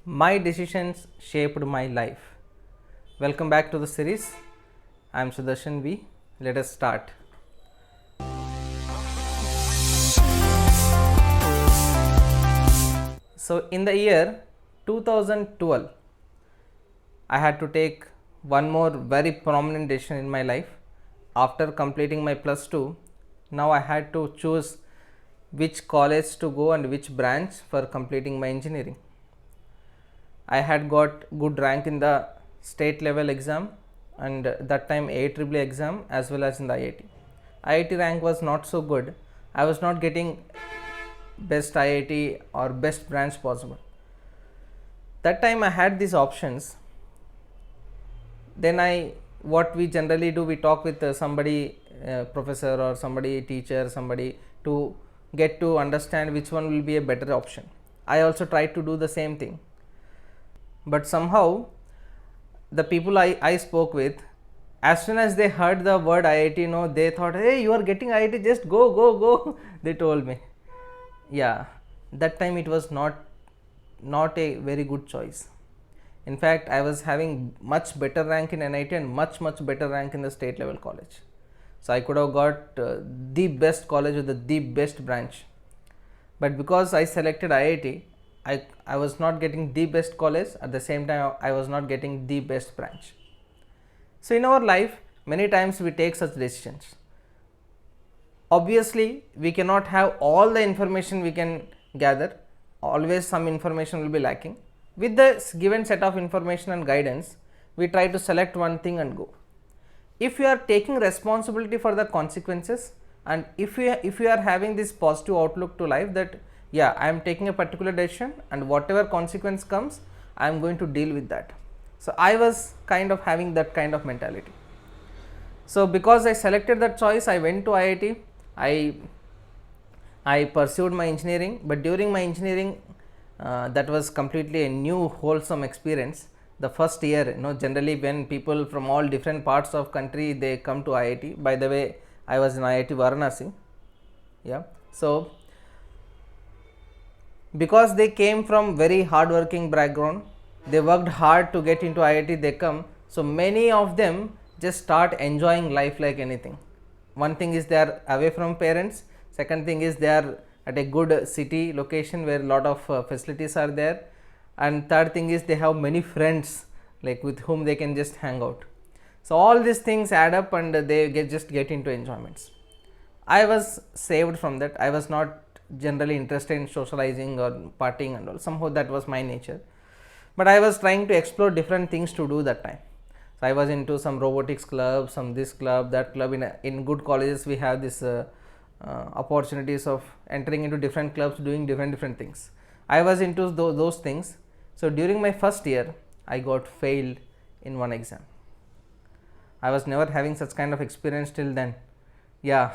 My decisions shaped my life. Welcome back to the series. I am Sudarshan V. Let us start. So, in the year 2012, I had to take one more very prominent decision in my life. After completing my plus 2, now I had to choose which college to go and which branch for completing my engineering. I had got good rank in the state level exam and that time AEEE exam as well as in the IIT. IIT rank was not so good. I was not getting best IIT or best branch possible. That time I had these options. Then what we generally do, we talk with somebody, professor or somebody teacher, somebody to get to understand which one will be a better option. I also tried to do the same thing. But somehow the people I spoke with, as soon as they heard the word IIT, they thought, hey, you are getting IIT, just go. They told me. Yeah, that time it was not a very good choice. In fact, I was having much better rank in NIT and much better rank in the state level college. So I could have got the best college with the best branch. But because I selected IIT, I was not getting the best college, at the same time I was not getting the best branch. So in our life, many times we take such decisions. Obviously, we cannot have all the information we can gather, always some information will be lacking. With the given set of information and guidance, we try to select one thing and go. If you are taking responsibility for the consequences, and if you are having this positive outlook to life that yeah, I am taking a particular decision and whatever consequence comes, I am going to deal with that. So I was kind of having that kind of mentality. So because I selected that choice, I went to IIT. I pursued my engineering, but during my engineering, that was completely a new wholesome experience. The first year, generally when people from all different parts of country, they come to IIT. By the way, I was in IIT Varanasi. Yeah, so because they came from very hardworking background, they worked hard to get into IIT, they come. So many of them just start enjoying life like anything. One thing is they are away from parents. Second thing is they are at a good city location where a lot of facilities are there. And third thing is they have many friends like with whom they can just hang out. So all these things add up and they just get into enjoyments. I was saved from that. I was not generally interested in socializing or partying and all. Somehow that was my nature. But I was trying to explore different things to do that time. So I was into some robotics club, some this club, that club. In good colleges we have this opportunities of entering into different clubs, doing different things. I was into those things. So during my first year, I got failed in one exam. I was never having such kind of experience till then. Yeah,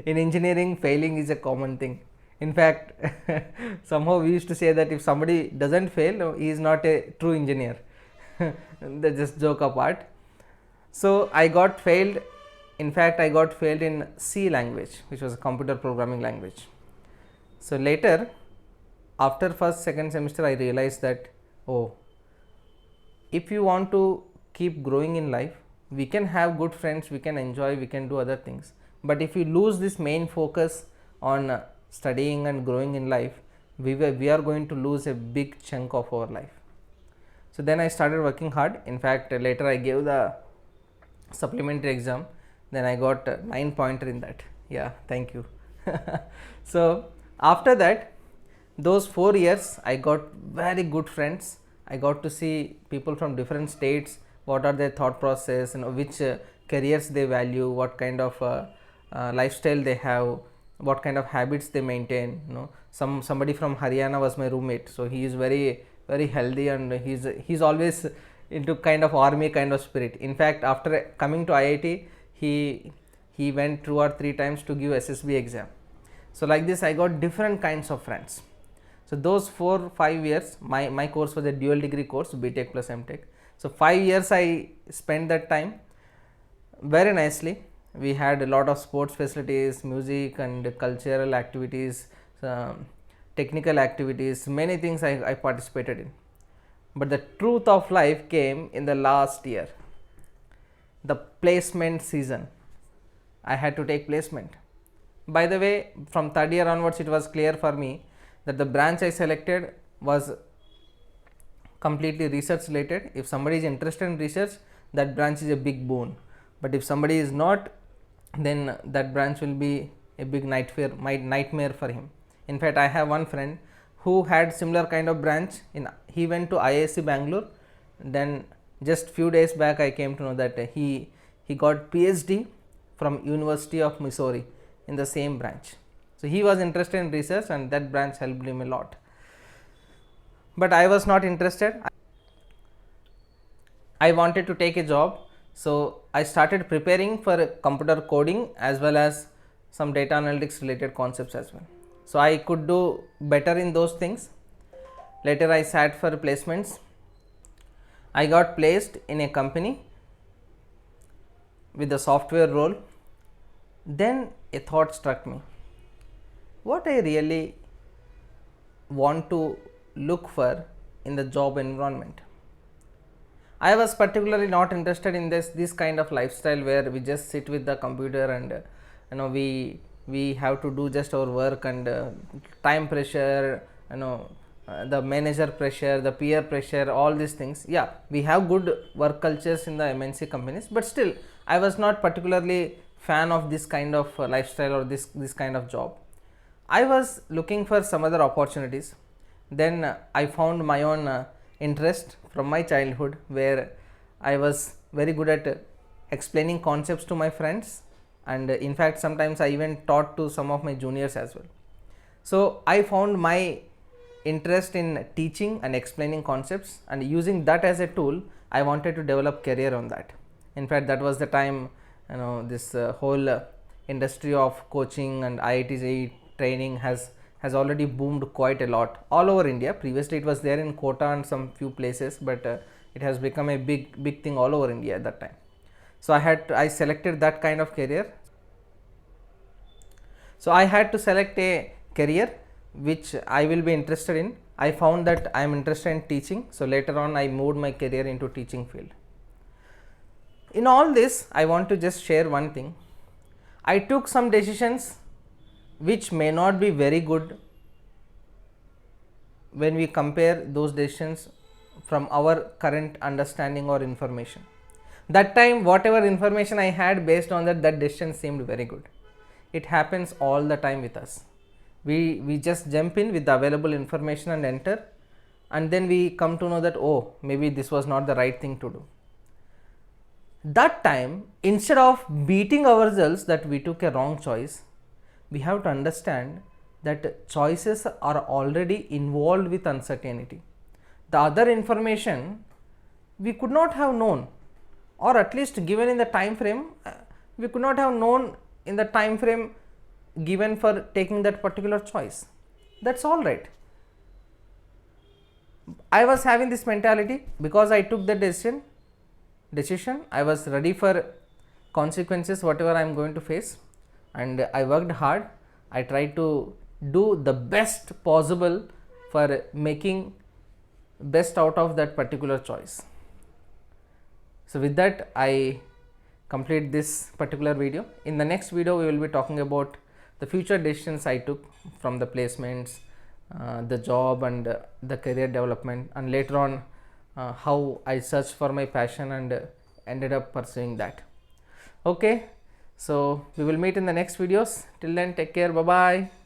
in engineering, failing is a common thing. In fact, somehow we used to say that if somebody doesn't fail, he is not a true engineer. That's just joke apart. So I got failed. In fact, I got failed in C language, which was a computer programming language. So later, after first, second semester, I realized that, oh, if you want to keep growing in life, we can have good friends, we can enjoy, we can do other things. But if we lose this main focus on studying and growing in life, we are going to lose a big chunk of our life. So then I started working hard. In fact, later I gave the supplementary exam. Then I got 9 pointer in that. Yeah, thank you. So after that, those 4 years, I got very good friends. I got to see people from different states, what are their thought process, which careers they value, what kind of lifestyle they have, what kind of habits they maintain. Somebody from Haryana was my roommate, so he is very healthy and he's always into kind of army kind of spirit. In fact, after coming to IIT, he went 2 or 3 times to give SSB exam. So like this, I got different kinds of friends. So those 4-5 years, my course was a dual degree course, BTech plus MTech. So 5 years I spent that time very nicely. We had a lot of sports facilities, music and cultural activities, technical activities, many things I participated in. But the truth of life came in the last year, the placement season. I had to take placement. By the way, from third year onwards, it was clear for me that the branch I selected was completely research related. If somebody is interested in research, that branch is a big boon. But if somebody is not, then that branch will be a big nightmare for him. In fact, I have one friend who had similar kind of branch. He went to IISc Bangalore. Then just few days back, I came to know that he got PhD from University of Missouri in the same branch. So he was interested in research, and that branch helped him a lot. But I was not interested. I wanted to take a job, so I started preparing for computer coding as well as some data analytics related concepts as well. So I could do better in those things. Later I sat for placements. I got placed in a company with the software role. Then a thought struck me, what I really want to look for in the job environment. I was particularly not interested in this kind of lifestyle where we just sit with the computer and we have to do just our work, and time pressure, the manager pressure, the peer pressure, all these things. Yeah, we have good work cultures in the MNC companies, but still I was not particularly fan of this kind of lifestyle or this kind of job. I was looking for some other opportunities. Then I found my own interest from my childhood, where I was very good at explaining concepts to my friends, and in fact sometimes I even taught to some of my juniors as well. So I found my interest in teaching and explaining concepts, and using that as a tool, I wanted to develop career on that. In fact, that was the time this whole industry of coaching and IIT JEE training has already boomed quite a lot all over India. Previously it was there in Kota and some few places, but it has become a big thing all over India at that time. So I selected that kind of career. So I had to select a career which I will be interested in. I found that I am interested in teaching, so later on I moved my career into teaching field. In all this, I want to just share one thing. I took some decisions which may not be very good when we compare those decisions from our current understanding or information. That time, whatever information I had, based on that decision seemed very good. It happens all the time with us. We just jump in with the available information and enter, and then we come to know that, oh, maybe this was not the right thing to do. That time, instead of beating ourselves that we took a wrong choice, we have to understand that choices are already involved with uncertainty. The other information we could not have known, or at least given in the time frame, we could not have known in the time frame given for taking that particular choice. That's all right. I was having this mentality because I took the decision. I was ready for consequences, whatever I am going to face, and I worked hard. I tried to do the best possible for making best out of that particular choice. So with that, I complete this particular video. In the next video, we will be talking about the future decisions I took from the placements, the job and the career development, and later on how I searched for my passion and ended up pursuing that. Okay, so we will meet in the next videos. Till then, take care. Bye bye.